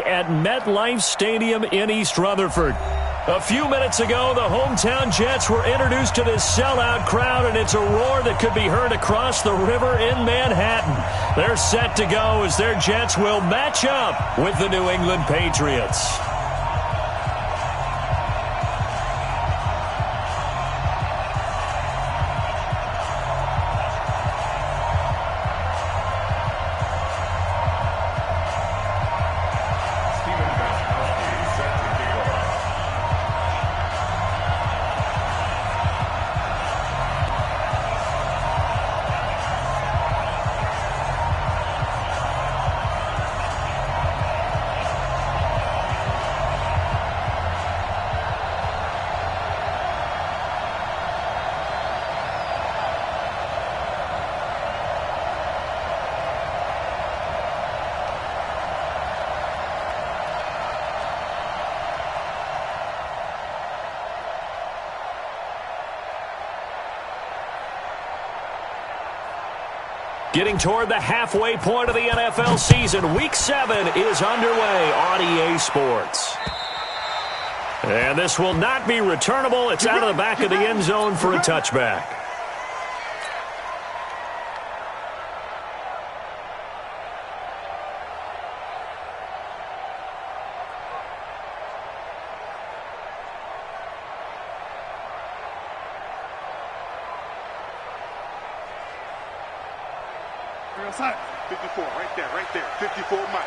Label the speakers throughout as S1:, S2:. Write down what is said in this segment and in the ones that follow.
S1: at MetLife Stadium in East Rutherford. A few minutes ago, the hometown Jets were introduced to this sellout crowd, and it's a roar that could be heard across the river in Manhattan. They're set to go as their Jets will match up with the New England Patriots. Getting toward the halfway point of the NFL season, Week 7 is underway on EA Sports. And this will not be returnable. It's out of the back of the end zone for a touchback.
S2: Outside. 54, right there. 54 Mike.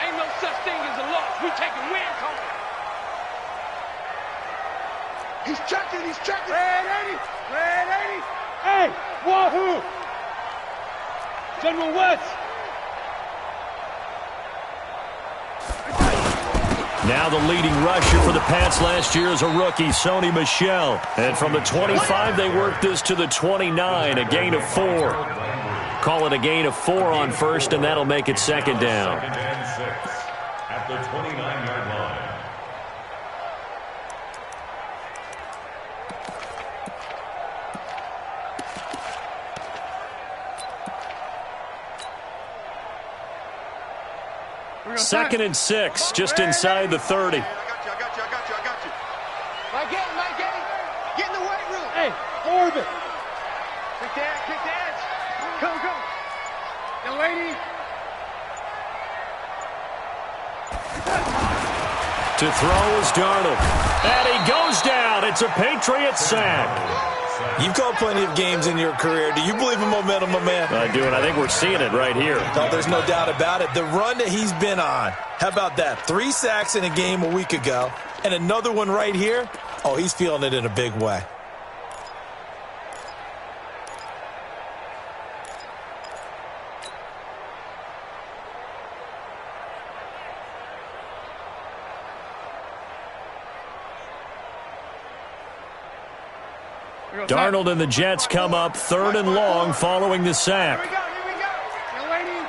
S2: Ain't no such thing as a loss. We taking wins home. He's checking. Red 80. Hey, wahoo! General West.
S1: Now the leading rusher for the Pats last year is a rookie, Sony Michel. And from the 25, they worked this to the 29, a gain of 4. Call it a gain of 4 on first, and that'll make it second down.
S3: Second and 6 at the 29-yard line.
S1: Second and 6, just inside the 30.
S2: I got you. Mike, get in the weight room. Hey, orbit. Kick the edge. Go. Young lady.
S1: To throw is Darnold. And he goes down. It's a Patriot sack.
S4: You've called plenty of games in your career. Do you believe in momentum, my man?
S1: I do, and I think we're seeing it right here.
S4: Oh, there's no doubt about it. The run that he's been on. How about that? 3 sacks in a game a week ago, and another one right here. Oh, he's feeling it in a big way.
S1: Darnold and the Jets come up 3rd and long following the sack.
S2: Here we go. Young lady.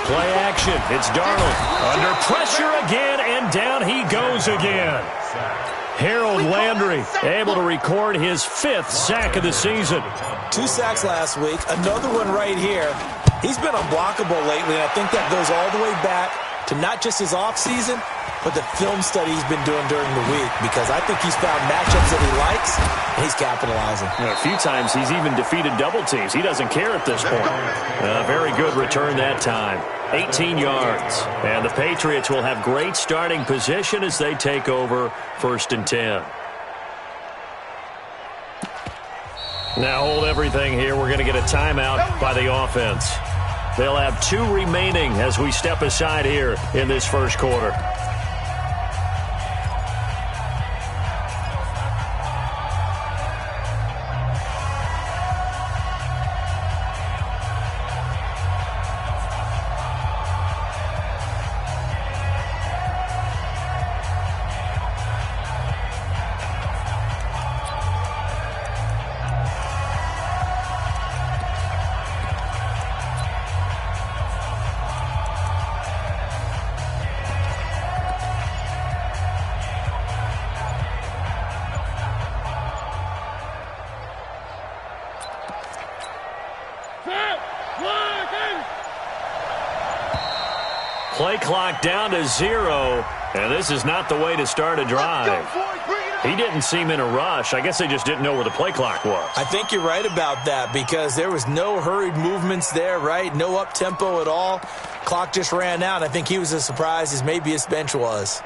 S1: Play action. It's Darnold. Under pressure again, and down he goes again. Harold Landry able to record his 5th sack of the season.
S4: 2 sacks last week. Another one right here. He's been unblockable lately, and I think that goes all the way back to not just his offseason, but the film study he's been doing during the week, because I think he's found matchups that he likes, and he's capitalizing.
S1: A few times he's even defeated double teams. He doesn't care at this point. Very good return that time. 18 yards. And the Patriots will have great starting position as they take over 1st and 10. Now hold everything here. We're going to get a timeout by the offense. They'll have 2 remaining as we step aside here in this first quarter. Play clock down to 0, and this is not the way to start a drive. He didn't seem in a rush. I guess they just didn't know where the play clock was.
S4: I think you're right about that because there was no hurried movements there, right? No up-tempo at all. Clock just ran out. I think he was as surprised as maybe his bench was.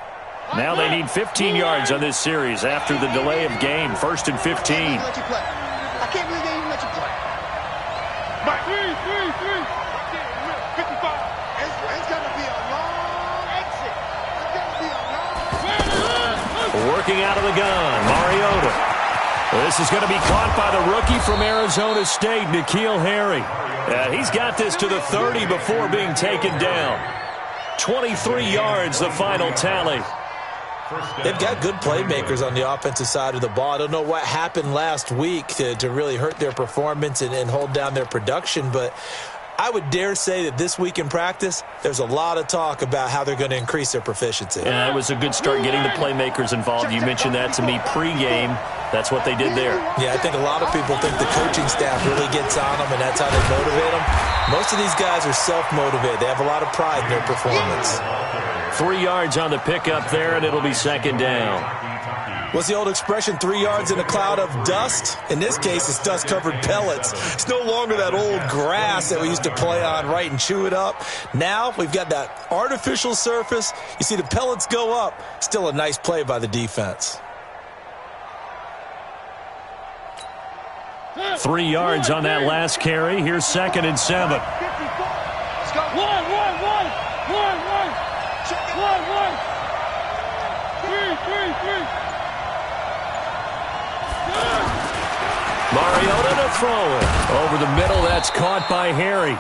S1: Now they need 15 yards on this series after the delay of game. 1st and 15.
S2: I can't believe they even let you play. Mike, 55. It's going to be a long exit. It's going to be a long...
S1: Working out of the gun, Mariota. This is going to be caught by the rookie from Arizona State, N'Keal Harry. He's got this to the 30 before being taken down. 23 yards, the final tally.
S4: They've got good playmakers on the offensive side of the ball. I don't know what happened last week to really hurt their performance and hold down their production, but I would dare say that this week in practice, there's a lot of talk about how they're going to increase their proficiency.
S1: Yeah, it was a good start getting the playmakers involved. You mentioned that to me pregame. That's what they did there.
S4: Yeah, I think a lot of people think the coaching staff really gets on them, and that's how they motivate them. Most of these guys are self-motivated. They have a lot of pride in their performance.
S1: 3 yards on the pickup there, and it'll be 2nd down.
S4: What's the old expression, 3 yards in a cloud of dust? In this case, it's dust-covered pellets. It's no longer that old grass that we used to play on, right, and chew it up. Now we've got that artificial surface. You see the pellets go up. Still a nice play by the defense.
S1: 3 yards on that last carry. Here's 2nd and 7.
S2: Let's go. One. Three.
S1: Mariota to throw it. Over the middle, that's caught by Harry.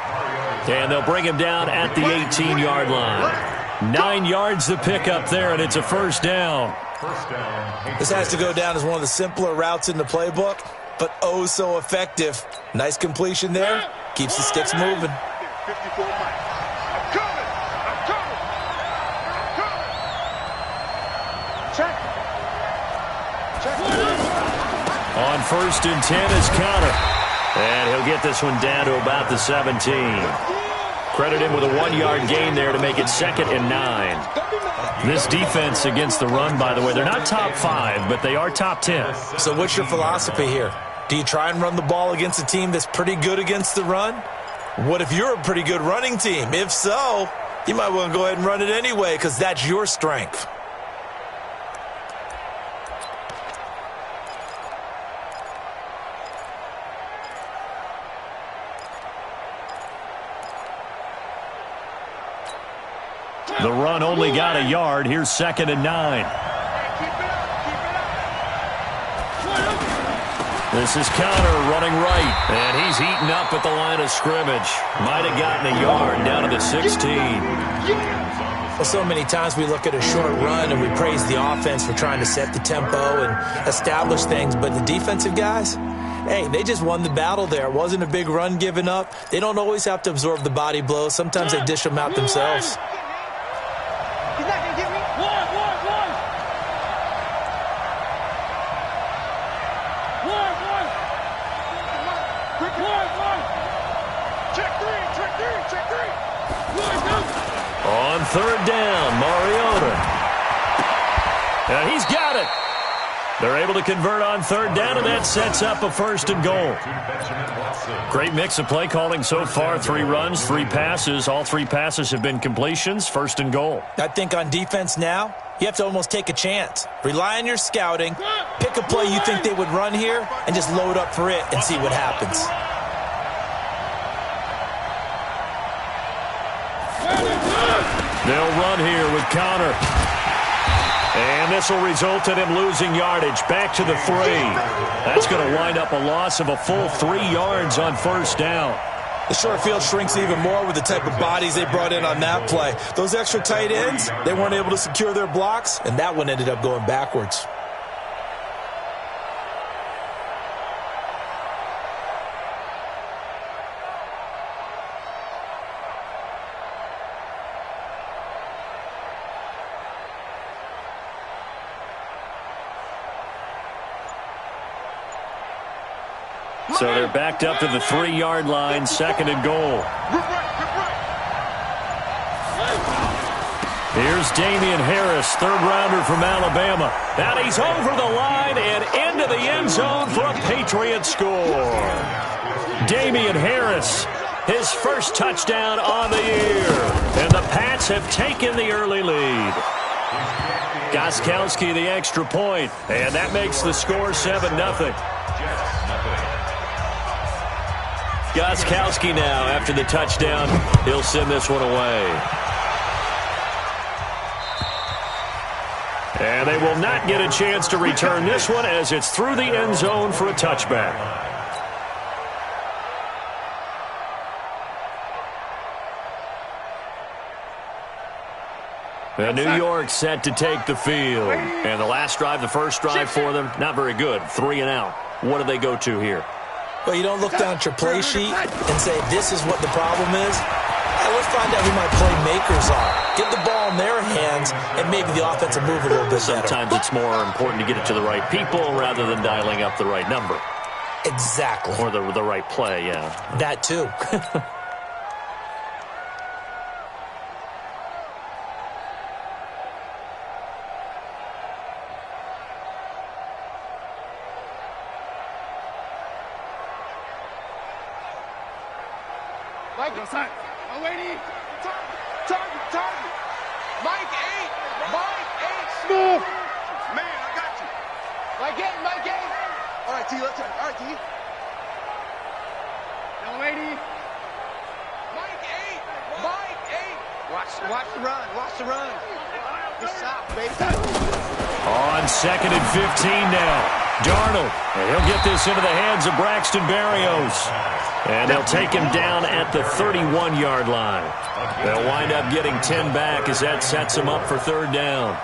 S1: And they'll bring him down at the 18-yard line. 9 yards the pickup there, and it's a 1st down.
S4: This has to go down as one of the simpler routes in the playbook, but oh so effective. Nice completion there. Keeps the sticks moving.
S2: 54 Mike. I'm coming. Check.
S1: On 1st and 10 is Counter. And he'll get this one down to about the 17. Credit him with a 1-yard gain there to make it 2nd and 9. This defense against the run, by the way, they're not top 5, but they are top 10.
S4: So what's your philosophy here? Do you try and run the ball against a team that's pretty good against the run? What if you're a pretty good running team? If so, you might want to go ahead and run it anyway because that's your strength.
S1: The run only got a yard. Here's 2nd and 9. This is Counter running right, and he's eaten up at the line of scrimmage. Might have gotten a yard down to the 16.
S4: Well, so many times we look at a short run and we praise the offense for trying to set the tempo and establish things, but the defensive guys, hey, they just won the battle there. It wasn't a big run given up. They don't always have to absorb the body blows. Sometimes they dish them out themselves.
S2: He's not going to get me. One. Check three.
S1: On 3rd down, Mariota. And he's got it. They're able to convert on 3rd down, and that sets up a 1st and goal. Great mix of play calling so far. 3 runs, 3 passes. All 3 passes have been completions. 1st and goal.
S4: I think on defense now, you have to almost take a chance. Rely on your scouting. Pick a play you think they would run here and just load up for it and see what happens.
S1: They'll run here with Counter. And this will result in him losing yardage. Back to the 3. That's going to wind up a loss of a full 3 yards on 1st down.
S4: The short field shrinks even more with the type of bodies they brought in on that play. Those extra tight ends, they weren't able to secure their blocks, and that one ended up going backwards.
S1: So they're backed up to the 3-yard line, 2nd and goal. Here's Damian Harris, third-rounder from Alabama. And he's over the line and into the end zone for a Patriot score. Damian Harris, his first touchdown on the year. And the Pats have taken the early lead. Gostkowski the extra point, and that makes the score 7-0. Gostkowski now, after the touchdown, he'll send this one away. And they will not get a chance to return this one as it's through the end zone for a touchback. And New York set to take the field. And the last drive, the first drive for them, not very good. 3 and out. What do they go to here?
S4: Well, you don't look down at your play sheet and say, this is what the problem is. Let's find out who my playmakers are. Get the ball in their hands, and maybe the offense will move a little bit better.
S1: Sometimes it's more important to get it to the right people rather than dialing up the right number.
S4: Exactly.
S1: Or the right play, yeah.
S4: That too.
S2: Mike, outside. Oh, lady. Target. Mike 8. Smooth. Man, I got you. Mike 8. All right, T, let's turn. All right, T. No, lady. Mike 8. Watch the run. Good stop, baby.
S1: On 2nd and 15 now. Darnold, and he'll get this into the hands of Braxton Berrios. And they'll take him down at the 31-yard line. They'll wind up getting 10 back as that sets them up for third down.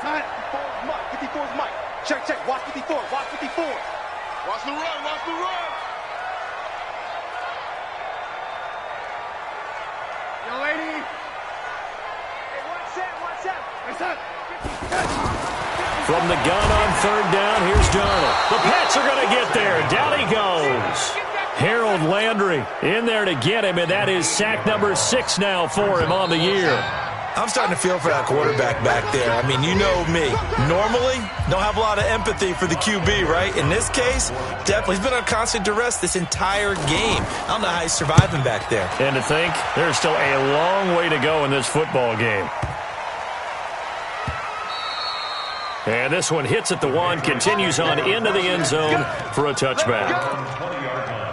S2: Time. 54's Mike. Check. Watch 54. Watch the run. Yo, lady. Hey, watch that.
S1: From the gun on third down, here's Darnold. The Pats are going to get there. Down he goes. Harold Landry in there to get him, and that is sack number 6 now for him on the year.
S4: I'm starting to feel for that quarterback back there. I mean, you know me. Normally, don't have a lot of empathy for the QB, right? In this case, definitely. He's been on constant duress this entire game. I don't know how he's surviving back there.
S1: And to think, there's still a long way to go in this football game. And this one hits at the 1, continues on into the end zone for a touchback.
S3: 20-yard line.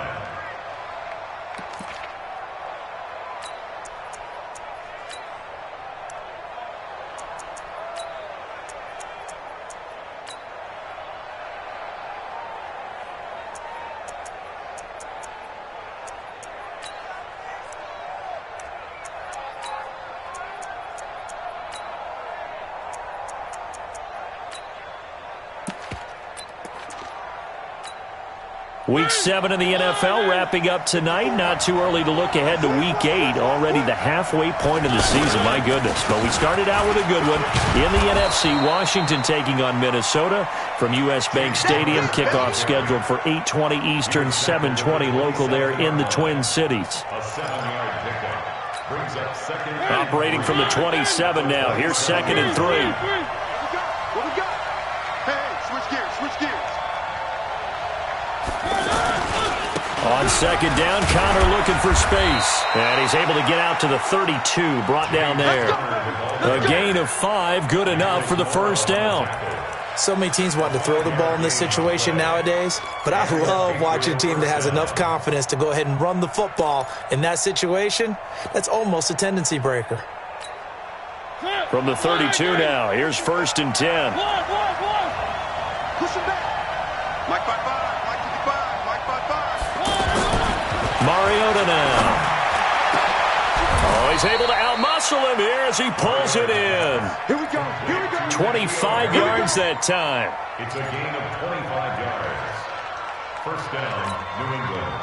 S1: Week 7 in the NFL wrapping up tonight. Not too early to look ahead to Week 8. Already the halfway point of the season. My goodness. But we started out with a good one. In the NFC, Washington taking on Minnesota from U.S. Bank Stadium. Kickoff scheduled for 8:20 Eastern, 7:20 local there in the Twin Cities.
S3: A 7-yard pickup. Brings up second.
S1: Operating from the 27 now. Here's 2nd and 3.
S2: What we got? Hey, switch gears.
S1: On 2nd down, Connor looking for space. And he's able to get out to the 32, brought down there. A gain of 5, good enough for the first down.
S4: So many teams want to throw the ball in this situation nowadays, but I love watching a team that has enough confidence to go ahead and run the football. In that situation, that's almost a tendency breaker.
S1: From the 32 now, here's 1st and 10.
S2: Push him back. Mike 5-5.
S1: Mariota now. Oh, he's able to outmuscle him here as he pulls it in.
S2: Here we go.
S1: 25 yards that time.
S3: It's a gain of 25 yards. First down, New England.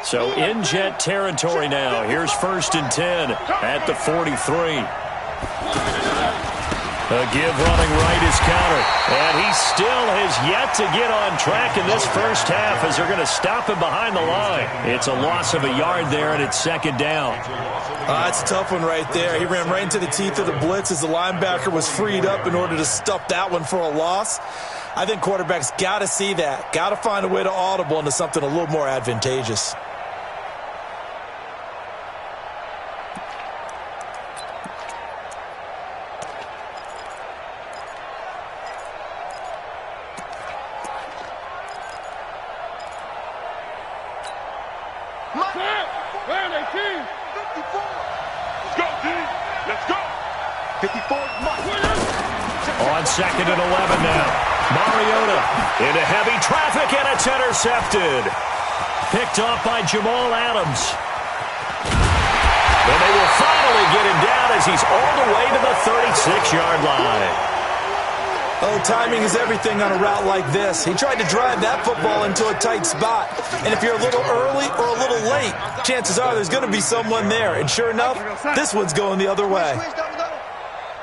S1: So in Jet territory now. Here's 1st and 10 at the 43. A give running right is counter. And he still has yet to get on track in this first half as they're going to stop him behind the line. It's a loss of a yard there, and it's 2nd down.
S4: That's a tough one right there. He ran right into the teeth of the blitz as the linebacker was freed up in order to stuff that one for a loss. I think quarterbacks got to see that. Got to find a way to audible into something a little more advantageous.
S1: On 2nd and 11 now. Mariota into heavy traffic, and it's intercepted. Picked off by Jamal Adams. And they will finally get him down as he's all the way to the 36-yard line.
S4: Oh, timing is everything on a route like this. He tried to drive that football into a tight spot. And if you're a little early or a little late, chances are there's going to be someone there. And sure enough, this one's going the other way.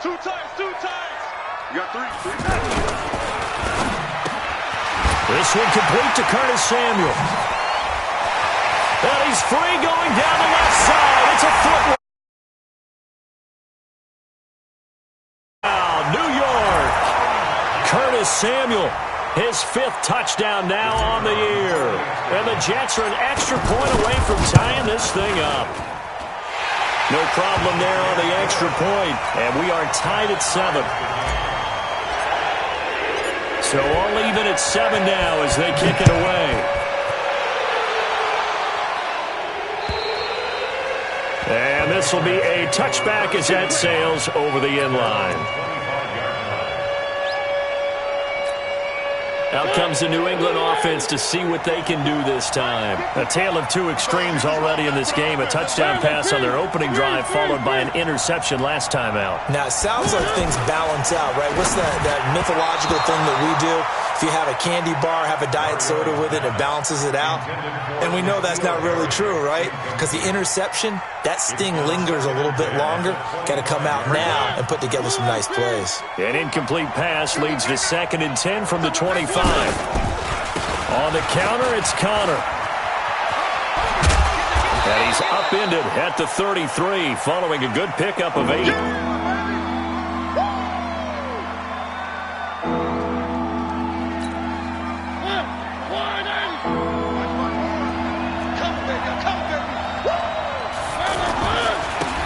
S2: Two times. You got three.
S1: This one complete to Curtis Samuel. And he's free going down the left side. It's a foot. New York. Curtis Samuel, his 5th touchdown now on the year. And the Jets are an extra point away from tying this thing up. No problem there on the extra point. And we are tied at 7. So all even at 7 now as they kick it away. And this will be a touchback as that sails over the end line. Out comes the New England offense to see what they can do this time. A tale of two extremes already in this game. A touchdown pass on their opening drive followed by an interception last time out.
S4: Now, it sounds like things balance out, right? What's that mythological thing that we do? If you have a candy bar, have a diet soda with it, it balances it out. And we know that's not really true, right? Because the interception, that sting lingers a little bit longer. Got to come out now and put together some nice plays.
S1: An incomplete pass leads to 2nd and 10 from the 25. On the counter, it's Connor. And he's upended at the 33 following a good pickup of 8.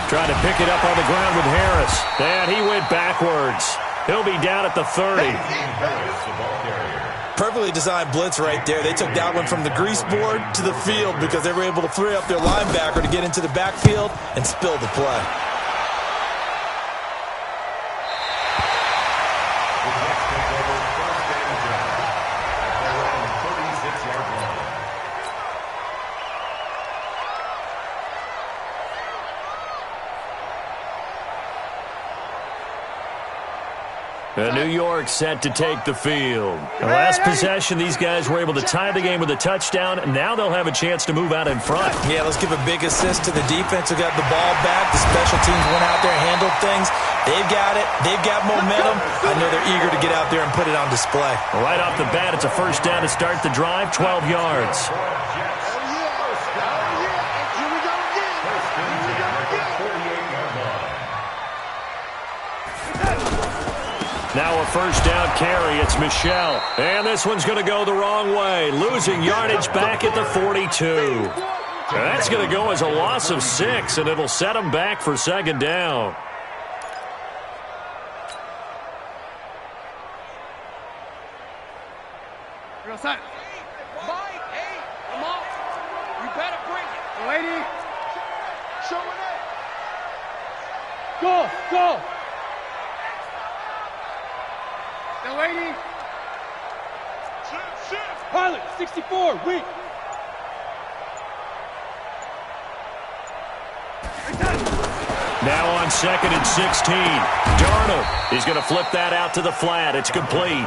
S1: Trying to pick it up on the ground with Harris. And he went backwards. He'll be down at the 30.
S4: Perfectly designed blitz right there. They took that one from the grease board to the field because they were able to free up their linebacker to get into the backfield and spill the play.
S1: New York set to take the field. The last possession, these guys were able to tie the game with a touchdown. Now they'll have a chance to move out in front.
S4: Yeah, let's give a big assist to the defense who got the ball back. The special teams went out there and handled things. They've got it. They've got momentum. I know they're eager to get out there and put it on display.
S1: Right off the bat, it's a 1st down to start the drive, 12 yards. Now a 1st down carry. It's Michelle. And this one's going to go the wrong way. Losing yardage back at the 42. That's going to go as a loss of 6, and it'll set them back for 2nd down.
S2: Mike, hey, come on. You better bring it. Lady. Show it up. Go. The lady. Shift. Pilot, 64, weak.
S1: Now on 2nd and 16. Darnold is going to flip that out to the flat. It's complete.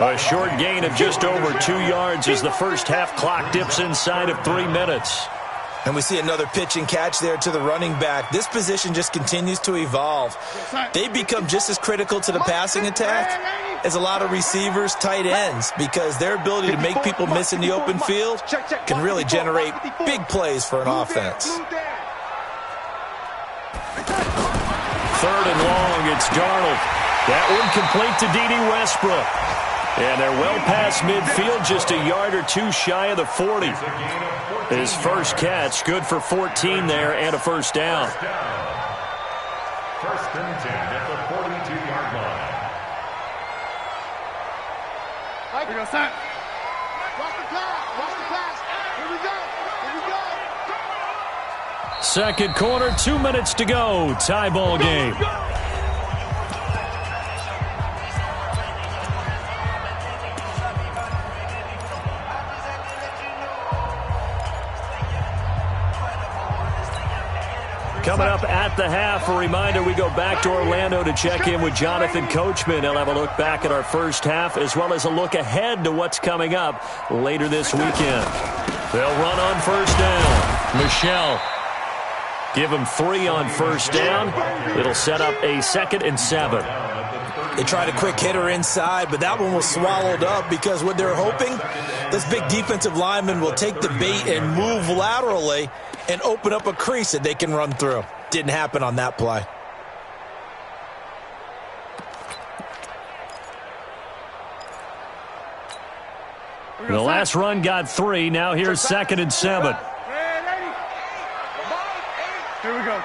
S1: A short gain of just over 2 yards as the first half clock dips inside of 3 minutes.
S4: And we see another pitch and catch there to the running back. This position just continues to evolve. They become just as critical to the passing attack as a lot of receivers, tight ends, because their ability to make people miss in the open field can really generate big plays for an offense.
S1: 3rd and long, it's Darnold. That one complete to Dede Westbrook. And they're well past midfield, just a yard or 2 shy of the 40. His first catch, good for 14 there and a first down.
S3: 1st and 10 at the 42-yard line.
S2: Here we go, son. Watch the pass. Watch the pass. Here we go. Here we go.
S1: Second quarter, 2 minutes to go. Tie ball game. Coming up at the half, a reminder, we go back to Orlando to check in with Jonathan Coachman. He'll have a look back at our first half as well as a look ahead to what's coming up later this weekend. They'll run on first down. Michelle. Give him 3 on first down. It'll set up a 2nd and 7.
S4: They tried a quick hitter inside, but that one was swallowed up because what they're hoping, this big defensive lineman will take the bait and move laterally and open up a crease that they can run through. Didn't happen on that play.
S1: The last run got 3. Now here's 2nd and 7.
S2: Here we go.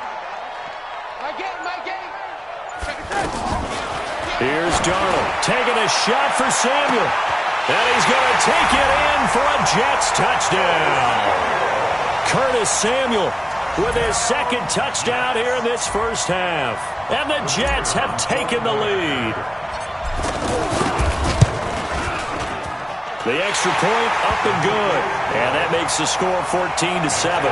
S1: Here's Darnold taking a shot for Samuel. And he's going to take it in for a Jets touchdown. Curtis Samuel with his 2nd touchdown here in this first half. And the Jets have taken the lead. The extra point up and good. And that makes the score 14-7.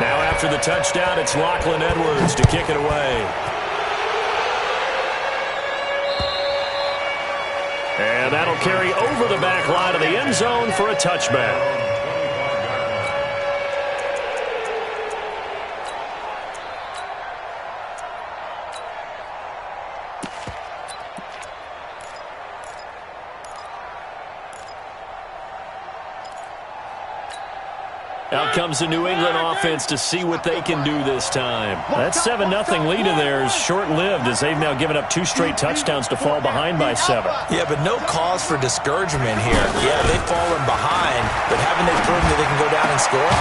S1: Now after the touchdown, it's Lachlan Edwards to kick it away. And that'll carry over the back line of the end zone for a touchback. Out comes the New England offense to see what they can do this time. That 7-0 lead of theirs short-lived as they've now given up 2 straight touchdowns to fall behind by 7.
S4: Yeah, but no cause for discouragement here. Yeah, they've fallen behind, but haven't they proven that they can go down and score?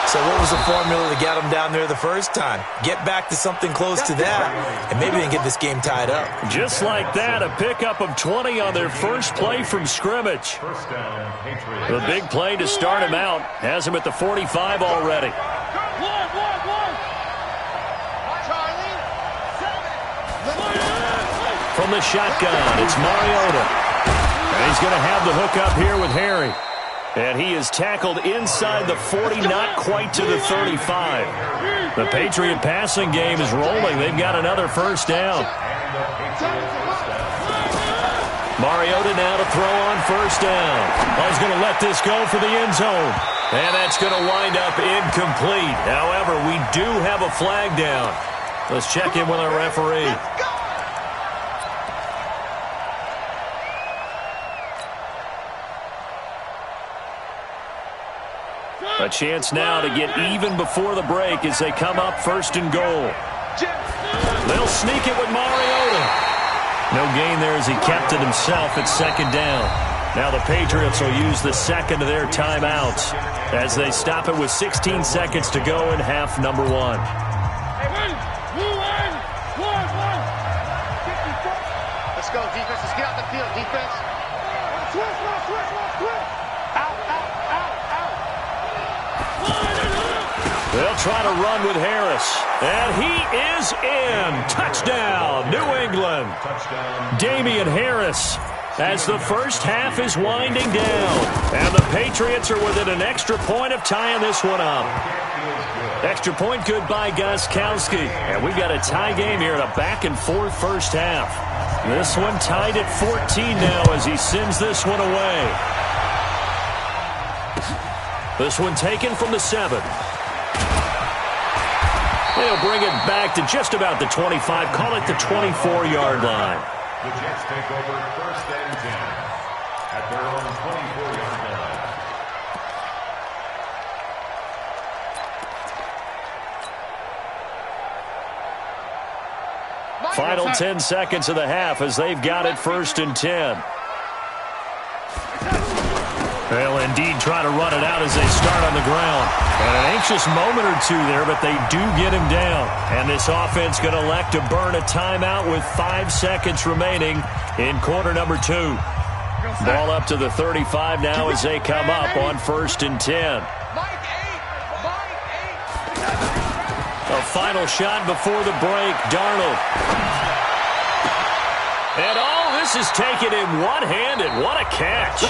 S4: So what was the formula to get them down there the first time? Get back to something close to that, and maybe they can get this game tied up.
S1: Just like that, a pickup of 20 on their first play from scrimmage.
S3: First down, Patriots.
S1: The big play to start him out. Has him at the 45 already. From the shotgun, it's Mariota. And he's going to have the hook up here with Harry. And he is tackled inside the 40, not quite to the 35. The Patriot passing game is rolling. They've got another first down. Mariota now to throw on first down. Well, he's going to let this go for the end zone. And that's going to wind up incomplete. However, we do have a flag down. Let's check in with our referee. A chance now to get even before the break as they come up 1st and goal. They'll sneak it with Mariota. No gain there as he kept it himself at 2nd down. Now the Patriots will use the 2nd of their timeouts as they stop it with 16 seconds to go in half number 1.
S2: Let's go, defense. Let's get out the field, defense. Switch. Out.
S1: They'll try to run with Harris. And he is in. Touchdown, New England.
S3: Touchdown.
S1: Damian Harris as the first half is winding down. And the Patriots are within an extra point of tying this one up. Extra point good by Gostkowski. And we've got a tie game here in a back-and-forth first half. This one tied at 14 now as he sends this one away. This one taken from the 7. They'll bring it back to just about the 25, call it the 24-yard line.
S3: The Jets take over 1st and 10 at their own 24-yard line.
S1: Final 10 seconds of the half as they've got it 1st and 10. They'll indeed try to run it out as they start on the ground. And an anxious moment or two there, but they do get him down. And this offense going to elect to burn a timeout with 5 seconds remaining in quarter number 2. Ball up to the 35 now as they come up on 1st and 10. A final shot before the break. Darnold. And all this is taken in one-handed. What a catch.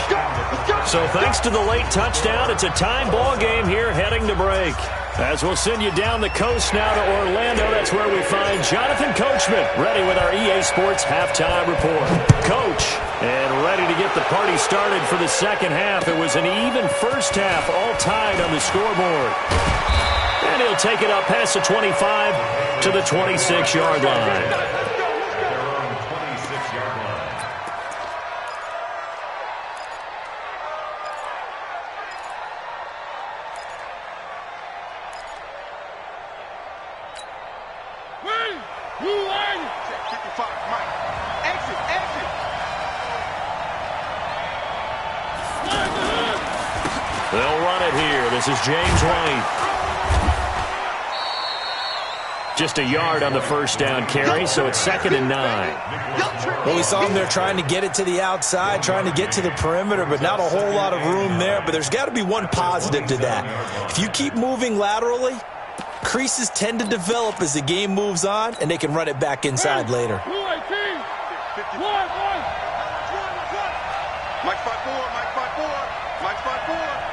S1: So thanks to the late touchdown, it's a time ball game here heading to break. As we'll send you down the coast now to Orlando, that's where we find Jonathan Coachman ready with our EA Sports halftime report. Coach, and ready to get the party started for the second half. It was an even first half, all tied on the scoreboard. And he'll take it up past the 25 to the 26-yard line. They'll run it here. This is James White. Just a yard on the first down carry, so it's 2nd and 9.
S4: Well, we saw him there trying to get it to the outside, trying to get to the perimeter, but not a whole lot of room there. But there's got to be one positive to that. If you keep moving laterally, creases tend to develop as the game moves on, and they can run it back inside later.
S2: Mike 5-4, Mike 5-4, Mike 5-4.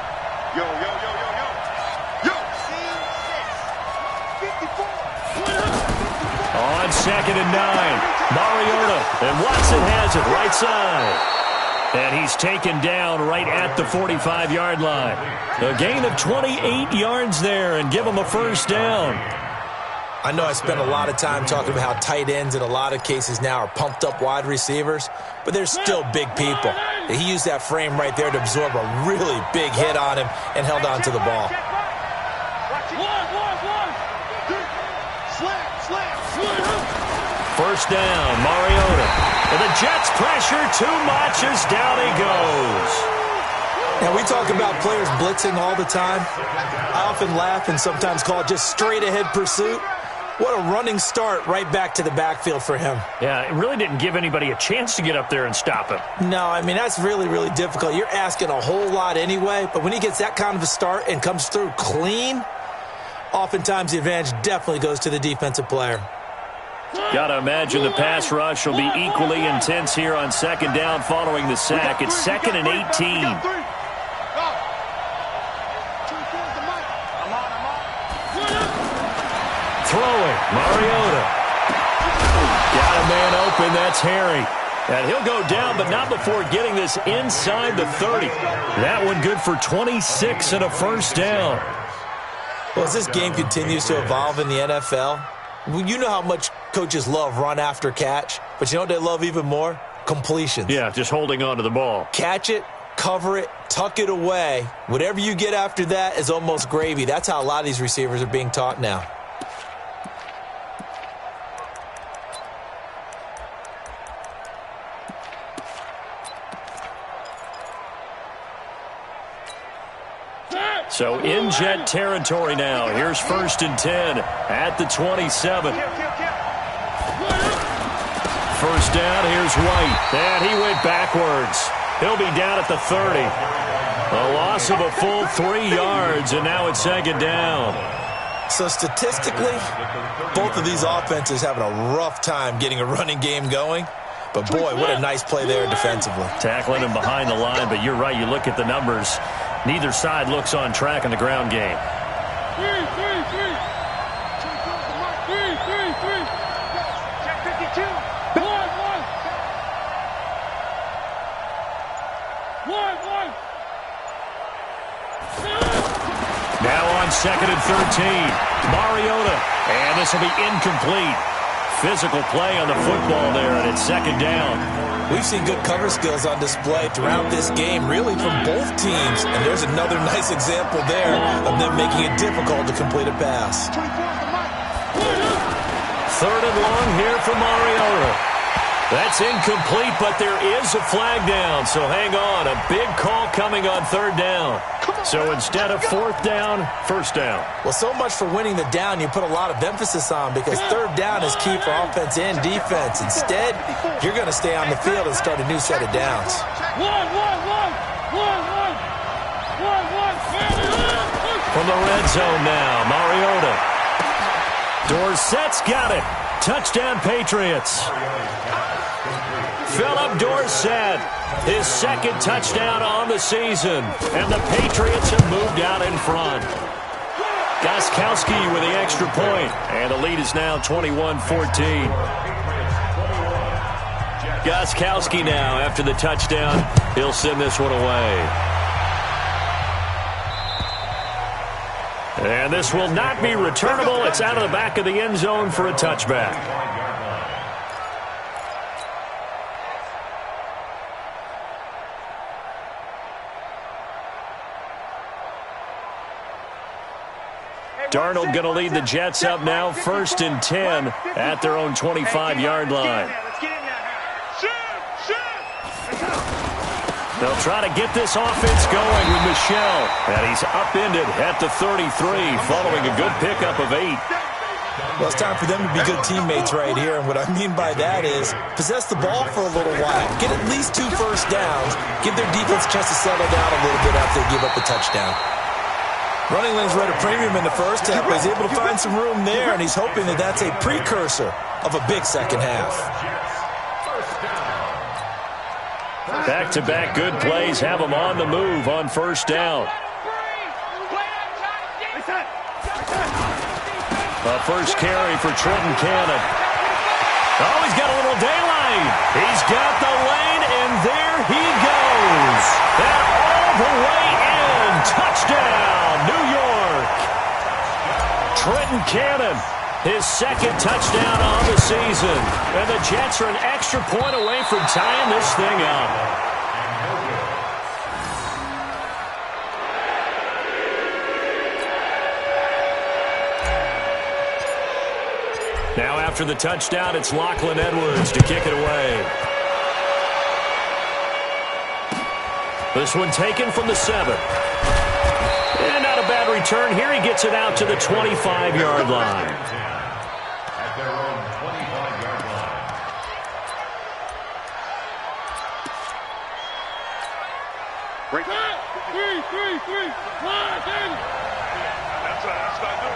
S2: Yo, yo, yo, yo, yo. Yo, scene 6, 54.
S1: On 2nd and 9, Mariota, and Watson has it right side. And he's taken down right at the 45-yard line. A gain of 28 yards there and give him a first down.
S4: I know I spent a lot of time talking about how tight ends in a lot of cases now are pumped up wide receivers, but they're still big people. He used that frame right there to absorb a really big hit on him and held on to the ball.
S1: First down, Mariota. And the Jets pressure too much as down he goes.
S4: Now, we talk about players blitzing all the time. I often laugh and sometimes call it just straight-ahead pursuit. What a running start right back to the backfield for him.
S1: Yeah, it really didn't give anybody a chance to get up there and stop him.
S4: No, I mean, that's really, really difficult. You're asking a whole lot anyway, but when he gets that kind of a start and comes through clean, oftentimes the advantage definitely goes to the defensive player.
S1: Got to imagine the pass rush will be equally intense here on 2nd down following the sack. It's 2nd and 18. Throwing, Mariota. Got a man open, that's Harry. And he'll go down, but not before getting this inside the 30. That one good for 26 and a first down.
S4: Well, as this game continues to evolve in the NFL, you know how much coaches love run after catch, but you know what they love even more? Completions.
S1: Yeah, just holding on to the ball.
S4: Catch it, cover it, tuck it away. Whatever you get after that is almost gravy. That's how a lot of these receivers are being taught now.
S1: So in Jet territory now. Here's 1st and 10 at the 27. First down, here's White. And he went backwards. He'll be down at the 30. A loss of a full 3 yards, and now it's 2nd down.
S4: So statistically, both of these offenses having a rough time getting a running game going. But, boy, what a nice play there defensively.
S1: Tackling him behind the line, but you're right. You look at the numbers. Neither side looks on track in the ground game. Now on 2nd and 13. Mariota. And this will be incomplete. Physical play on the football there, and it's 2nd down.
S4: We've seen good cover skills on display throughout this game, really from both teams. And there's another nice example there of them making it difficult to complete a pass.
S1: 3rd and long here for Mariota. That's incomplete, but there is a flag down, so hang on. A big call coming on 3rd down. So instead of 4th down, 1st down.
S4: Well, so much for winning the down you put a lot of emphasis on because 3rd down is key for offense and defense. Instead, you're going to stay on the field and start a new set of downs.
S1: From the red zone now, Mariota. Dorsett's got it. Touchdown, Patriots. Philip Dorsett, his 2nd touchdown on the season. And the Patriots have moved out in front. Gostkowski with the extra point. And the lead is now 21-14. Gostkowski now, after the touchdown, he'll send this one away. And this will not be returnable. It's out of the back of the end zone for a touchback. Darnold going to lead the Jets up now, 1st and 10 at their own 25-yard line. They'll try to get this offense going with Michel. And he's upended at the 33 following a good pickup of 8.
S4: Well, it's time for them to be good teammates right here. And what I mean by that is possess the ball for a little while. Get at least 2 first downs. Give their defense a chance to settle down a little bit after they give up a touchdown. Running lanes were at a premium in the first half, but he's able to find some room there, and he's hoping that that's a precursor of a big second half.
S1: Back-to-back good plays have him on the move on 1st down. A first carry for Trenton Cannon. Oh, he's got a little daylight. He's got the lane, and there he goes. That all the way in. Touchdown, New York. Trenton Cannon, his 2nd touchdown on the season. And the Jets are an extra point away from tying this thing up. Now after the touchdown, it's Lachlan Edwards to kick it away. This one taken from the 7. And not a bad return here. He gets it out to the 25-yard line.
S3: At their own 25-yard line.
S2: Break. 3. That's what I do.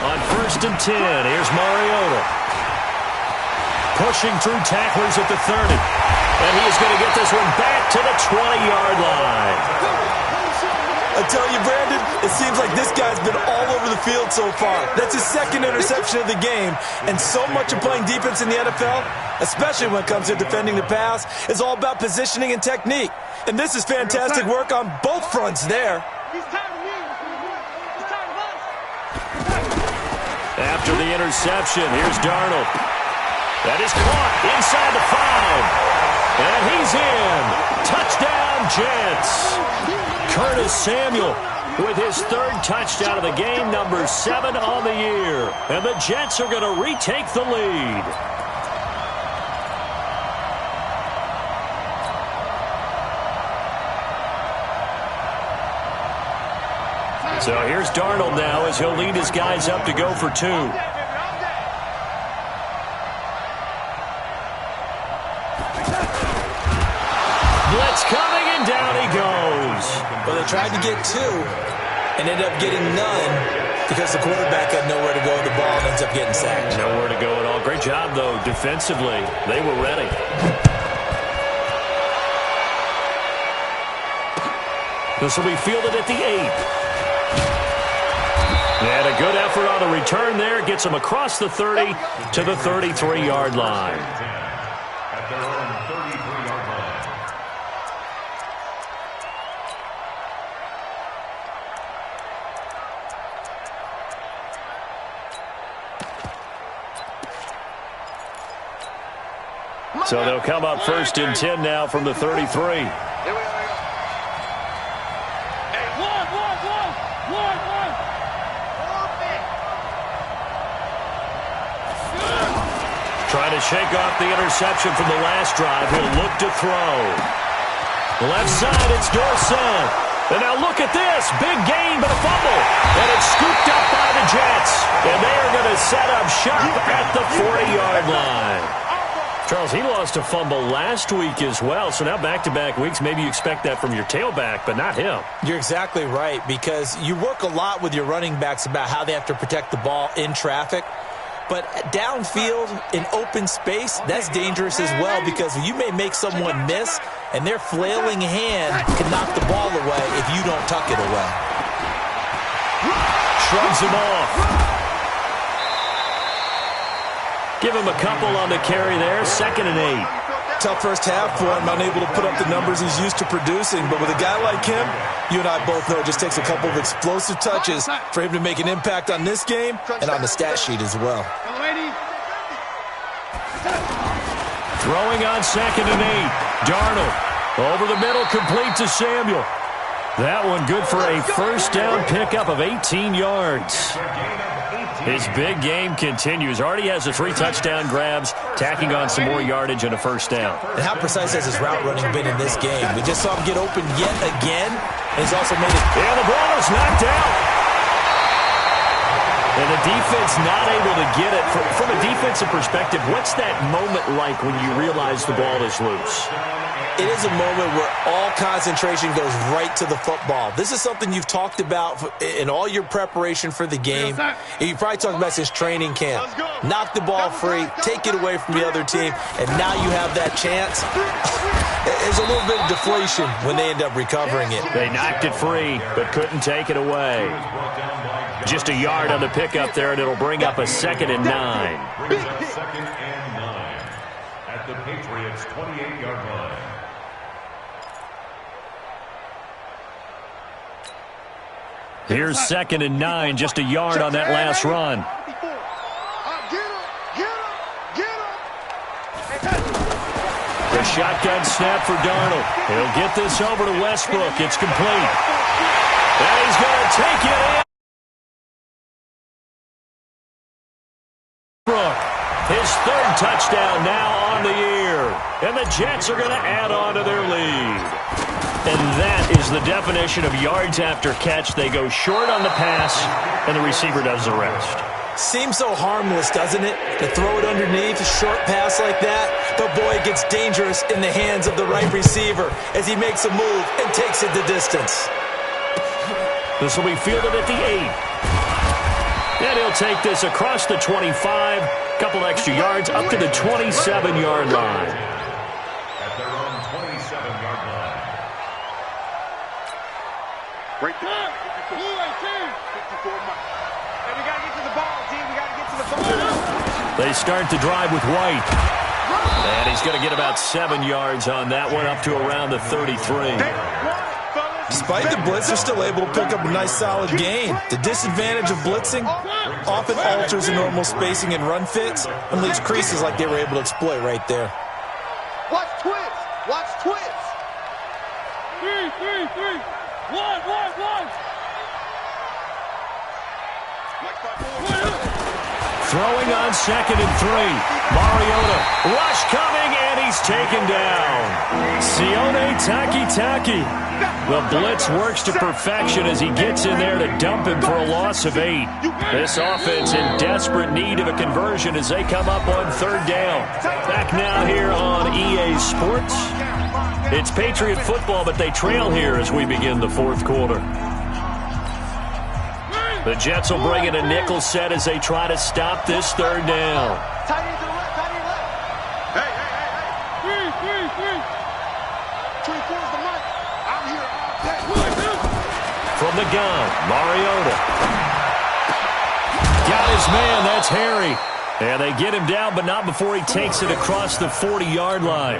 S1: On 1st and 10, here's Mariota. Pushing through tacklers at the 30. And he is going to get this one back to the 20-yard line.
S4: I tell you, Brandon, it seems like this guy's been all over the field so far. That's his 2nd interception of the game. And so much of playing defense in the NFL, especially when it comes to defending the pass, is all about positioning and technique. And this is fantastic work on both fronts there.
S1: After the interception, here's Darnold. That is caught inside the 5. And he's in. Touchdown, Jets. Curtis Samuel with his 3rd touchdown of the game, number 7 on the year. And the Jets are going to retake the lead. So here's Darnold now as he'll lead his guys up to go for 2. Blitz coming, and down he goes.
S4: Well, they tried to get 2 and ended up getting none because the quarterback had nowhere to go with the ball and ends up getting sacked.
S1: Nowhere to go at all. Great job, though, defensively. They were ready. This will be fielded at the 8. And a good effort on the return there. Gets him across the 30 to the 33-yard line.
S3: At their own 33-yard line.
S1: So they'll come up 1st and 10 now from the 33.
S2: Here we go.
S1: Trying to shake off the interception from the last drive. He'll look to throw. Left side, it's Dorsett. And now look at this. Big gain, but a fumble. And it's scooped up by the Jets. And they are going to set up shop at the 40-yard line. Charles, he lost a fumble last week as well. So now back-to-back weeks, maybe you expect that from your tailback, but not him.
S4: You're exactly right, because you work a lot with your running backs about how they have to protect the ball in traffic. But downfield, in open space, that's dangerous as well, because you may make someone miss, and their flailing hand can knock the ball away if you don't tuck it away.
S1: Shrugs him off. Give him a couple on the carry there. 2nd and 8.
S4: Tough first half for him, unable to put up the numbers he's used to producing. But with a guy like him, you and I both know it just takes a couple of explosive touches for him to make an impact on this game and on the stat sheet as well.
S1: Throwing on 2nd and 8. Darnold over the middle, complete to Samuel. That one good for a first down pickup of 18 yards. His big game continues. Already has the 3 touchdown grabs, tacking on some more yardage and a first down.
S4: And how precise has his route running been in this game? We just saw him get open yet again, and he's also made it.
S1: And the ball is knocked out. And the defense not able to get it. From a defensive perspective, what's that moment like when you realize the ball is loose?
S4: It is a moment where all concentration goes right to the football. This is something you've talked about in all your preparation for the game. You probably talked about since training camp. Knock the ball free, take it away from the other team, and now you have that chance. There's a little bit of deflation when they end up recovering it.
S1: They knocked it free, but couldn't take it away. Just a yard on the pickup there, and it'll bring up a 2nd and 9.
S3: 2nd and 9 at the Patriots' 28-yard line.
S1: Here's 2nd and 9, just a yard on that last run. The shotgun snap for Darnold. He'll get this over to Westbrook. It's complete. And he's going to take it in. His 3rd touchdown now on the year. And the Jets are going to add on to their lead. And that is the definition of yards after catch. They go short on the pass, and the receiver does the rest.
S4: Seems so harmless, doesn't it, to throw it underneath a short pass like that? But, boy, it gets dangerous in the hands of the right receiver as he makes a move and takes it the distance.
S1: This will be fielded at the 8. And he'll take this across the 25, couple extra yards, up to the 27-yard line.
S3: At their own 27-yard line.
S2: Right there. 54 miles. Hey, we got to get to the ball, D. We got to get to the ball.
S1: They start the drive with White. And he's going to get about 7 yards on that one, up to around the 33.
S4: Despite the blitz, they're still able to pick up a nice solid gain. The disadvantage of blitzing often alters the normal spacing and run fits and leaves creases like they were able to exploit right there.
S2: Watch twist. Watch twist. 3. 1.
S1: Throwing on 2nd and 3. Mariota. Rush coming, and he's taken down. Sione Takitaki. The blitz works to perfection as he gets in there to dump him for a loss of 8. This offense in desperate need of a conversion as they come up on 3rd down. Back now here on EA Sports. It's Patriot football, but they trail here as we begin the 4th quarter. The Jets will bring in a nickel set as they try to stop this 3rd down.
S2: Tight end to the left. Hey. 24's the mic. I'm here all day.
S1: From the gun, Mariota. Got his man, that's Harry. And they get him down, but not before he takes it across the 40-yard line.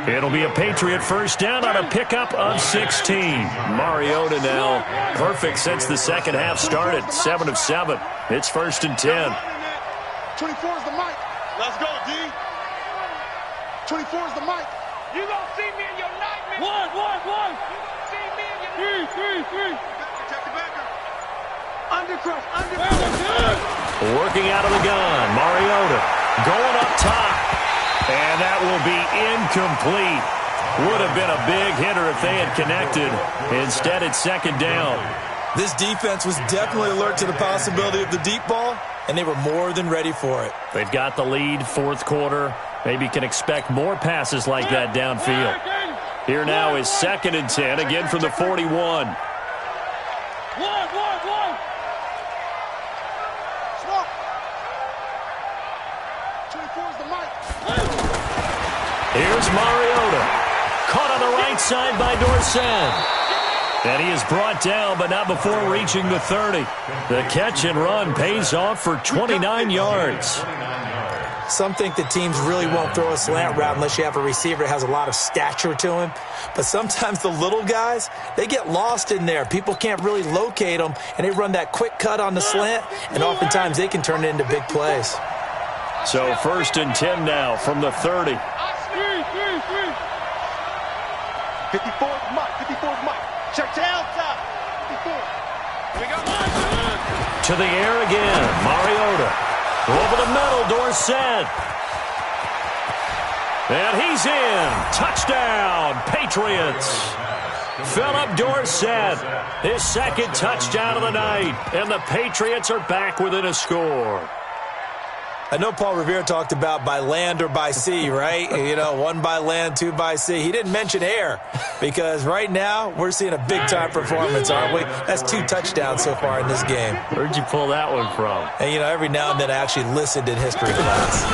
S1: It'll be a Patriot first down on a pickup of 16. Mariota now perfect since the second half started. 7 of 7. It's 1st and 10.
S2: 24's the mic. Let's go, D. 24 is the mic.
S5: You gonna see me in your nightmare. One. You gonna see me in your three.
S2: Check the backer.
S5: Undercrush.
S1: Working out of the gun. Mariota going up top. And that will be incomplete. Would have been a big hitter if they had connected. Instead, it's second down.
S4: This defense was definitely alert to the possibility of the deep ball, and they were more than ready for it.
S1: They've got the lead, fourth quarter. Maybe can expect more passes like that downfield. Here now is 2nd and 10, again from the 41.
S5: One.
S2: Smoke. 24 is the mic.
S1: Here's Mariota. Caught on the right side by Dorsett. And he is brought down, but not before reaching the 30. The catch and run pays off for 29 yards.
S4: Some think that teams really won't throw a slant route unless you have a receiver that has a lot of stature to him. But sometimes the little guys, they get lost in there. People can't really locate them, and they run that quick cut on the slant, and oftentimes they can turn it into big plays.
S1: So 1st and 10 now from the 30.
S2: 54 is mic. 54 is mic. Check outside. 54.
S5: We go.
S1: To the air again. Mariota. Over the middle, Dorsett. And he's in. Touchdown, Patriots. Philip Dorsett, his 2nd touchdown of the night. And the Patriots are back within a score.
S4: I know Paul Revere talked about by land or by sea, right? You know, 1 by land, 2 by sea. He didn't mention air because right now we're seeing a big-time performance, aren't we? That's 2 touchdowns so far in this game.
S1: Where'd you pull that one from?
S4: And, you know, every now and then I actually listened in history class.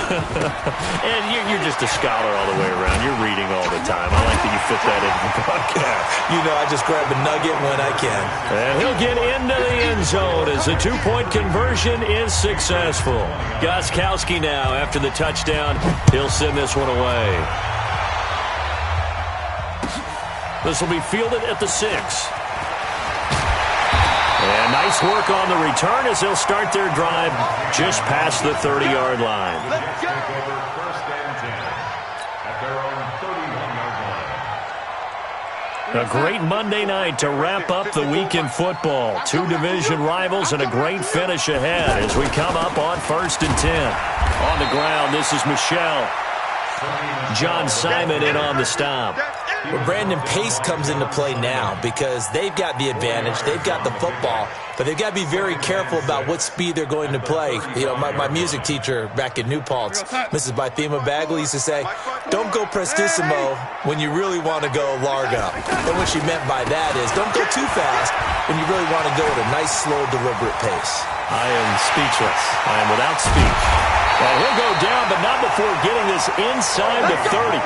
S1: And you're just a scholar all the way around. You're reading all the time. I like that you fit that into the broadcast.
S4: You know, I just grab a nugget when I can.
S1: And he'll get into the end zone as the 2-point conversion is successful. Gostkowski now after the touchdown. He'll send this one away. This will be fielded at the 6. And nice work on the return as they'll start their drive just past the 30-yard line.
S2: Let's go.
S3: First and 10 at their own 31-yard line.
S1: A great Monday night to wrap up the week in football. 2 division rivals and a great finish ahead as we come up on 1st and 10. On the ground, this is Michelle. John Simon in on the stop.
S4: Well, Brandon, pace comes into play now because they've got the advantage. They've got the football, but they've got to be very careful about what speed they're going to play. You know, my music teacher back in New Paltz, Mrs. Bythema Bagley, used to say, don't go prestissimo when you really want to go largo. And what she meant by that is don't go too fast when you really want to go at a nice, slow, deliberate pace.
S1: I am speechless. I am without speech. And he'll go down, but not before getting this inside the 30.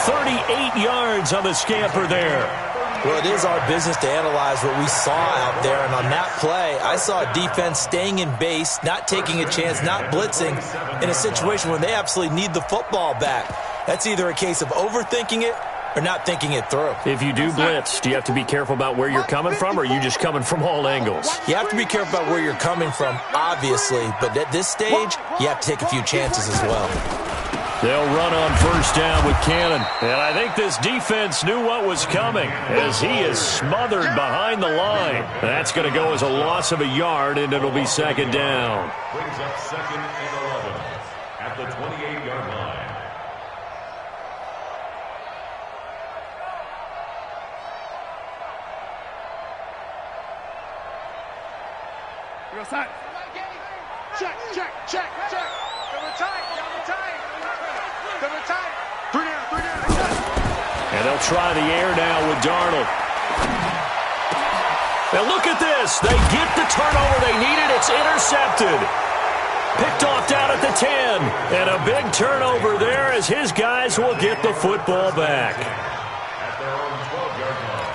S1: 38 yards on the scamper there.
S4: Well, it is our business to analyze what we saw out there. And on that play, I saw a defense staying in base, not taking a chance, not blitzing in a situation where they absolutely need the football back. That's either a case of overthinking it or not thinking it through.
S1: If you do blitz, do you have to be careful about where you're coming from, or are you just coming from all angles?
S4: You have to be careful about where you're coming from, obviously. But at this stage, you have to take a few chances as well.
S1: They'll run on 1st down with Cannon. And I think this defense knew what was coming as he is smothered behind the line. That's going to go as a loss of a yard, and it'll be 2nd down.
S3: Brings up 2nd and 11 at the 28-yard line.
S5: Side.
S2: Check. Double tight. Three down.
S1: And they'll try the air now with Darnold. Now look at this. They get the turnover they needed. It's intercepted. Picked off down at the 10. And a big turnover there as his guys will get the football back.
S3: At their own 12-yard line.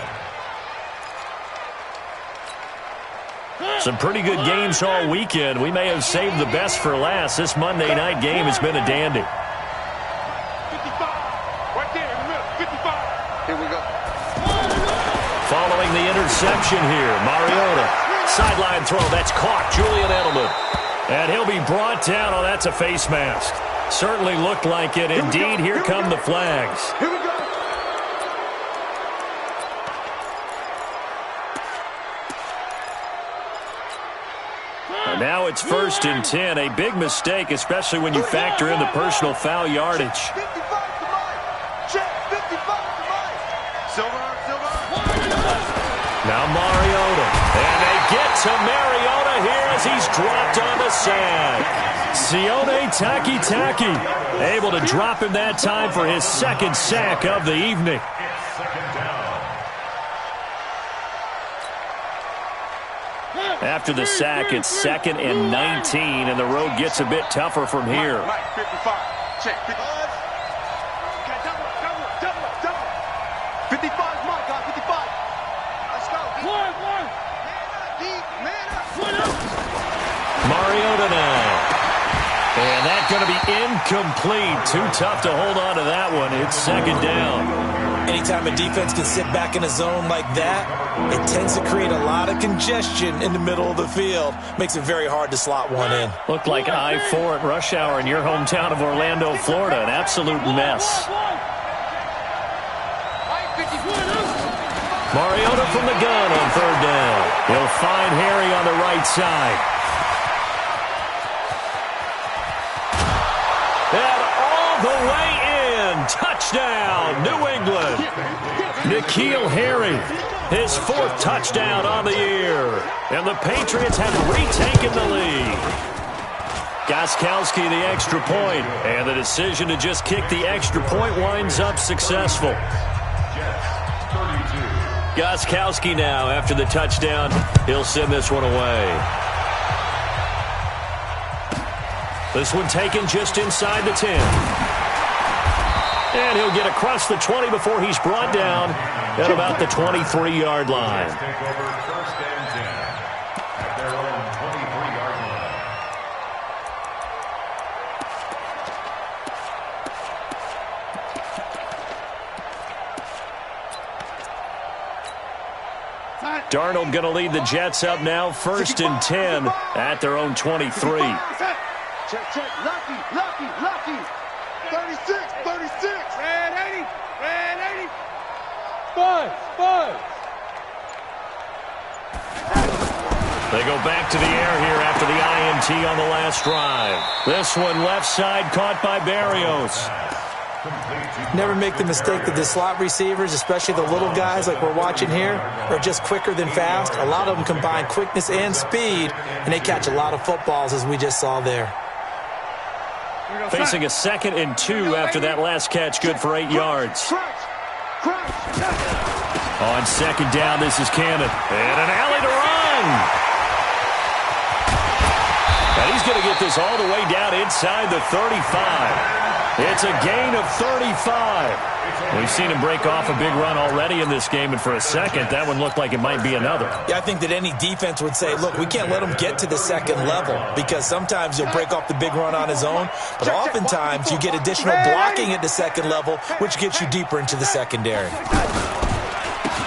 S1: Some pretty good games all weekend. We may have saved the best for last. This Monday night game has been a dandy.
S2: 55. Right there in the middle. 55. Here we go.
S1: Following the interception here, Mariota. Sideline throw. That's caught. Julian Edelman. And he'll be brought down. Oh, that's a face mask. Certainly looked like it. Indeed, here come the flags.
S2: Here we go.
S1: And now it's 1st and 10. A big mistake, especially when you factor in the personal foul yardage.
S2: 55 to Mike. Check 55 to Mike. Silver.
S1: Now Mariota. And they get to Mariota here as he's dropped on the sack. Sione Takitaki able to drop him that time for his 2nd sack of the evening. After the sack, it's 2nd and 19, and the road gets a bit tougher from here.
S2: Mike, 55. Check 55. Okay, double. 55, Mike, 55. Let's go.
S5: One.
S2: Man up.
S1: Mariota now. And that's going to be incomplete. Too tough to hold on to that one. It's 2nd down.
S4: Anytime a defense can sit back in a zone like that, it tends to create a lot of congestion in the middle of the field. Makes it very hard to slot one in.
S1: Looked like I-4 at rush hour in your hometown of Orlando, Florida. An absolute mess. Mariota from the gun on 3rd down. He'll find Harry on the right side. And all the way in. Touchdown, New England. N'Keal Harry, his 4th touchdown on the year. And the Patriots have retaken the lead. Gostkowski the extra point. And the decision to just kick the extra point winds up successful. Gostkowski now, after the touchdown, he'll send this one away. This one taken just inside the 10. And he'll get across the 20 before he's brought down at about the 23-yard line.
S3: Take over 1st and 10 at their own 23-yard line.
S1: Darnold going to lead the Jets up now, 1st and 10 at their own 23.
S2: Check. Lucky. 36.
S5: Red 80. 5.
S1: They go back to the air here after the INT on the last drive. This one left side caught by Berrios.
S4: Never make the mistake that the slot receivers, especially the little guys like we're watching here, are just quicker than fast. A lot of them combine quickness and speed, and they catch a lot of footballs, as we just saw there.
S1: Facing a 2nd and 2 after that last catch, good for 8 yards. On 2nd down, this is Cannon. And an alley to run. And he's going to get this all the way down inside the 35. It's a gain of 35. We've seen him break off a big run already in this game, and for a second, that one looked like it might be another.
S4: Yeah, I think that any defense would say, look, we can't let him get to the 2nd level, because sometimes he'll break off the big run on his own, but oftentimes you get additional blocking at the 2nd level, which gets you deeper into the secondary.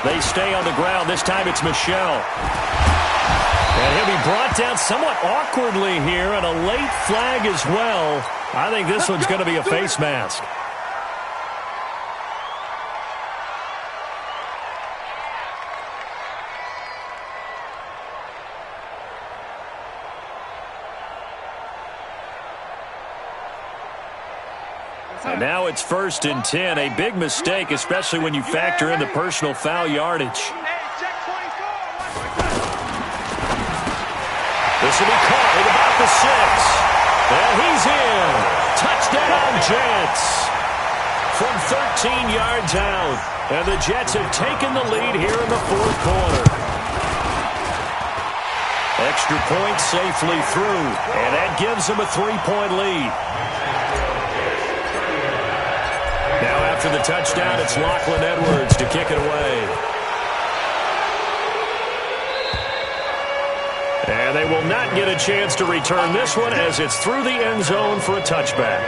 S1: They stay on the ground. This time it's Michel. And he'll be brought down somewhat awkwardly here, and a late flag as well. I think this one's going to be a face mask. And now it's 1st and 10. A big mistake, especially when you factor in the personal foul yardage. This will be caught at about the 6. And he's in. Touchdown, Jets. From 13 yards out. And the Jets have taken the lead here in the 4th quarter. Extra point safely through. And that gives them a 3-point lead. Now after the touchdown, it's Lachlan Edwards to kick it away. And they will not get a chance to return this one as it's through the end zone for a touchback.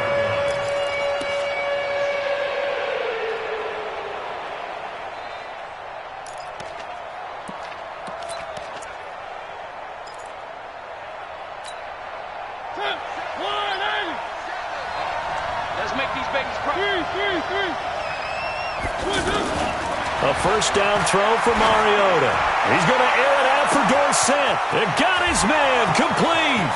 S1: first down throw for Mariota. He's going to air it out for Dorsett. It got his man complete.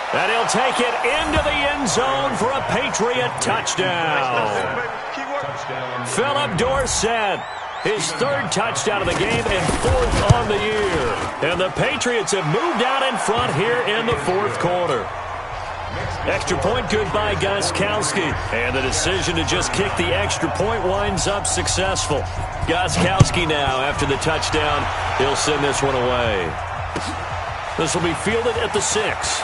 S1: And he'll take it into the end zone for a Patriot touchdown. Philip Dorsett, his third touchdown of the game and fourth on the year. And the Patriots have moved out in front here in the fourth quarter. Extra point good by Gostkowski. And the decision to just kick the extra point winds up successful. Gostkowski now, after the touchdown, he'll send this one away. This will be fielded at the 6.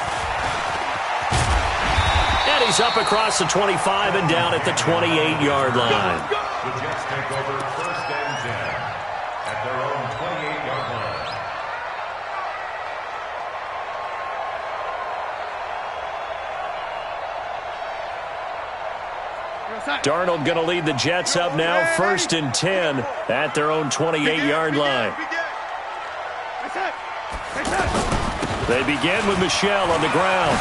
S1: And he's up across the 25 and down at the 28-yard line.
S3: The Jets take over first and 10 at their own 28-yard line.
S1: Darnold going to lead the Jets up now, first and 10 at their own 28-yard line. They begin with Michel on the ground.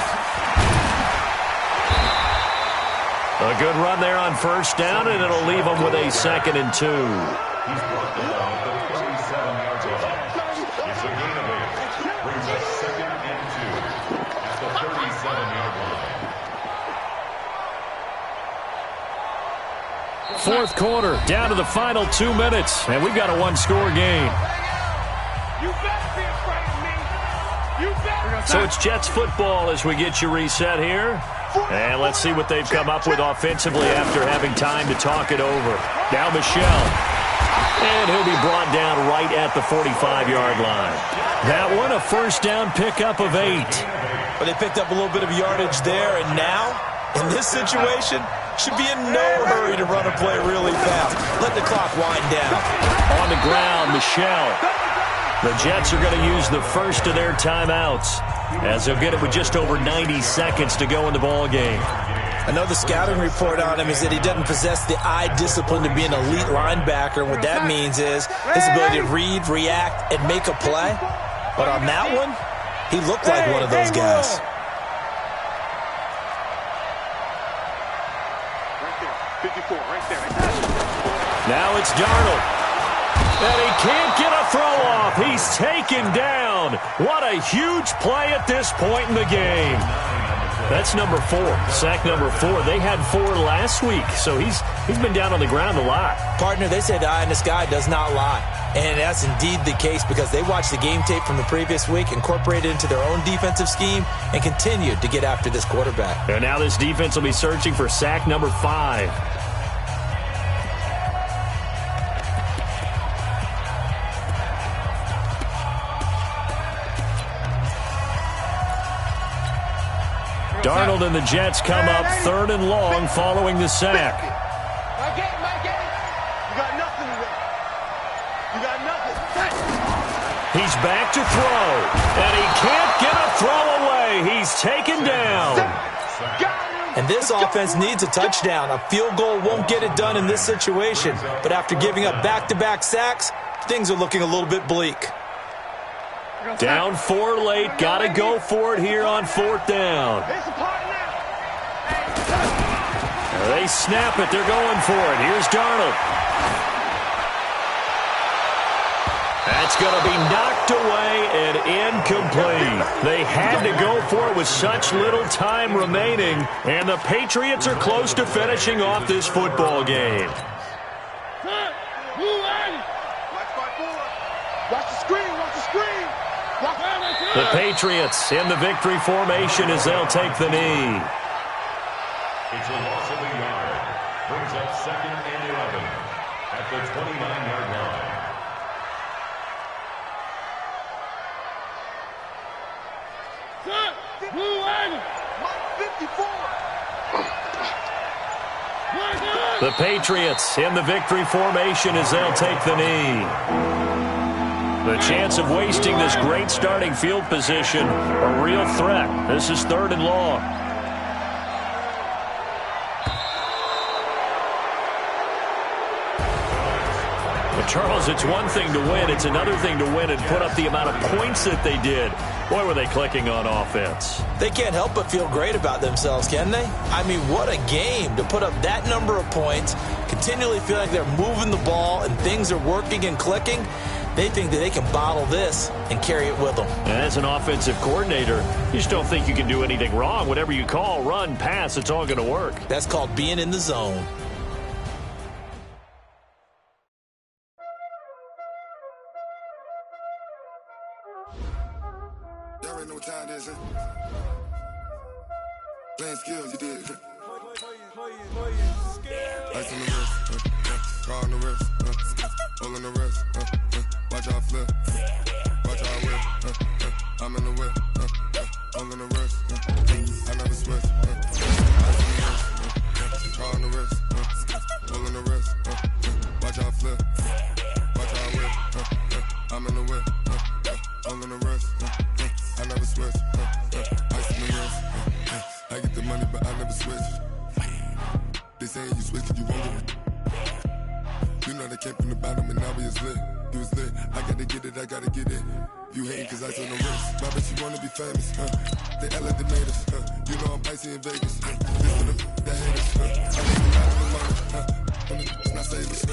S1: A good run there on first down, and it'll leave them with a 2nd and 2.
S3: He's brought the ball at the 37-yard line. It's a gain of 8. Brings us 2nd and 2 at the 37-yard line.
S1: Fourth quarter, down to the final 2 minutes, and we've got a one-score game.
S5: You better be afraid of me. You better.
S1: So it's Jets football as we get you reset here. And let's see what they've come up with offensively after having time to talk it over. Now Michel. And he'll be brought down right at the 45-yard line. That one, a first down pickup of 8.
S4: But they picked up a little bit of yardage there, and now, in this situation, should be in no hurry to run a play really fast. Let the clock wind down.
S1: On the ground, Michel. The Jets are going to use the first of their timeouts, as they'll get it with just over 90 seconds to go in the ball game.
S4: Another scouting report on him is that he doesn't possess the eye discipline to be an elite linebacker. And what that means is his ability to read, react, and make a play. But on that one, he looked like one of those guys.
S2: Right there, 54, right there.
S1: Now it's Darnold. And he can't get a throw off. He's taken down. What a huge play at this point in the game. That's number 4, sack number 4. They had 4 last week, so he's been down on the ground a lot.
S4: Partner, they say the eye in the sky does not lie. And that's indeed the case because they watched the game tape from the previous week, incorporated it into their own defensive scheme, and continued to get after this quarterback.
S1: And now this defense will be searching for sack number 5. Darnold and the Jets come up 3rd and long following the sack.
S2: My game. You got nothing today. You got nothing.
S1: He's back to throw, and he can't get a throw away. He's taken down.
S4: And this offense needs a touchdown. A field goal won't get it done in this situation. But after giving up back-to-back sacks, things are looking a little bit bleak.
S1: Down 4 late. Got to go for it here on 4th down. They snap it. They're going for it. Here's Darnold. That's going to be knocked away and incomplete. They had to go for it with such little time remaining, and the Patriots are close to finishing off this football game.
S2: Watch the screen. Watch the screen.
S1: The Patriots in the victory formation as they'll take the knee.
S3: It's a loss of a yard. Brings up 2nd and 11 at the 29-yard line.
S1: The Patriots in the victory formation as they'll take the knee. The chance of wasting this great starting field position, a real threat. This is 3rd and long. Well, Charles, it's one thing to win. It's another thing to win and put up the amount of points that they did. Boy, were they clicking on offense.
S4: They can't help but feel great about themselves, can they? I mean, what a game to put up that number of points, continually feel like they're moving the ball and things are working and clicking. They think that they can bottle this and carry it with them.
S1: And as an offensive coordinator, you just don't think you can do anything wrong. Whatever you call, run, pass, it's all going to work.
S4: That's called being in the zone.
S6: Y'all already know what time it is, huh? Playing skills, you did. Ice on the wrist, car on the wrist, all on the wrist, watch out flip, watch out whip, I'm in the whip, all on the wrist, I never switch, ice on the wrist, car on the wrist, all on the wrist, watch out flip, watch out whip, I'm in the whip, all on the wrist, I never switch, ice on the wrist, I get the money but I never switch. They saying you switch and you won't get it. You know they came from the bottom and now we is lit. You was lit, I gotta get it, I gotta get it. You hating cause ice on the wrist. I bet you wanna be famous, They act like they made us, You know I'm icy in Vegas, This for the haters, I think a lot of the money, it's not savers,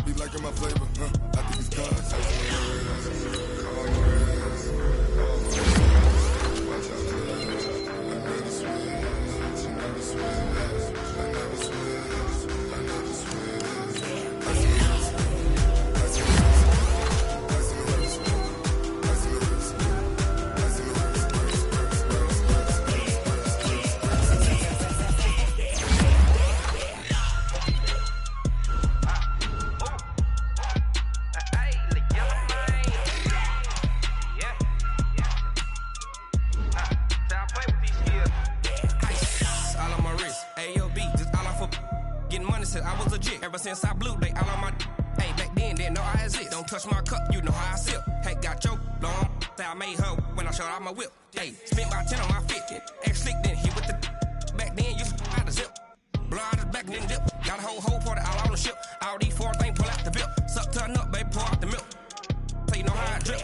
S6: Be liking my flavor, I think it's cause. Ice on the wrist, on the wrist, watch out, I never switch, I never switch.
S7: Ever since I blew, they all on my hey, back then, didn't know I exist. Don't touch my cup, you know how I sip. Hey, got your long, say I made her when I showed out my whip. Hey, spent my 10 on my fit. Ex-slick, then hit with the back then, you out the zip. Blow out the back, then dip. Got a whole party all on the ship. All these four things, pull out the bill. Suck, turn up, baby, pour out the milk. So you know how I drip.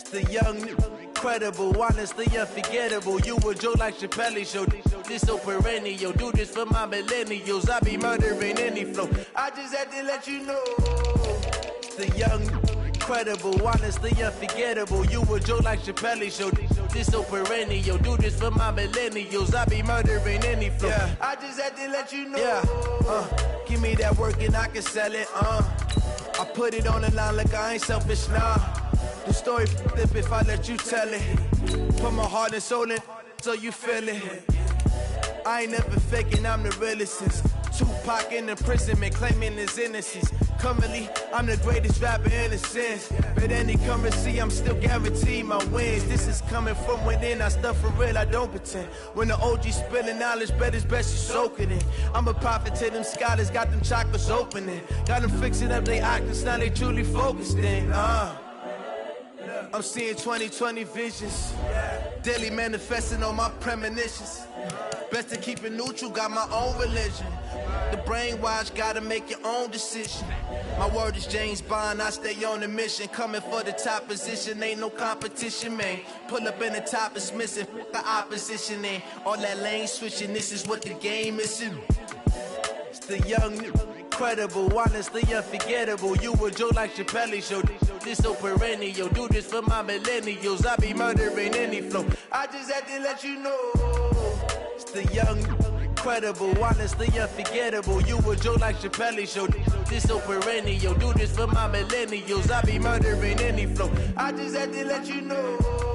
S8: The young, incredible, honestly unforgettable. You a joke like Chappelle show. This so perennial. Do this for my millennials. I be murdering any flow. I just had to let you know. The young, incredible, honestly unforgettable. You a joke like Chappelle show. This so perennial. Do this for my millennials. I be murdering any flow. Yeah. I just had to let you know. Yeah. Give me that work and I can sell it. I put it on the line like I ain't selfish, nah. The story flip if I let you tell it. Put my heart and soul in so you feel it. I ain't never faking, I'm the realest since Tupac in imprisonment, claiming his innocence. Currently, I'm the greatest rapper in a sense. But any currency, I'm still guaranteed my wins. This is coming from within, I stuff for real, I don't pretend. When the OG spilling knowledge, bet it's best you soak it in. I'm a prophet to them scholars, got them chakras opening. Got them fixing up they octaves, now they truly focused in. I'm seeing 20/20 visions. Daily manifesting on my premonitions. Best to keep it neutral, got my own religion. The brainwash, gotta make your own decision. My word is James Bond, I stay on a mission. Coming for the top position, ain't no competition, man. Pull up in the top, it's missing, the opposition, and all that lane switching, this is what the game is. It's the young, incredible, honestly unforgettable. You a Joe like Chappelle show, this so perennial. Do this for my millennials, I be murdering any flow. I just had to let you know. It's the young, incredible, honestly unforgettable. You a Joe like Chappelle show, this so perennial. Do this for my millennials, I be murdering any flow. I just had to let you know.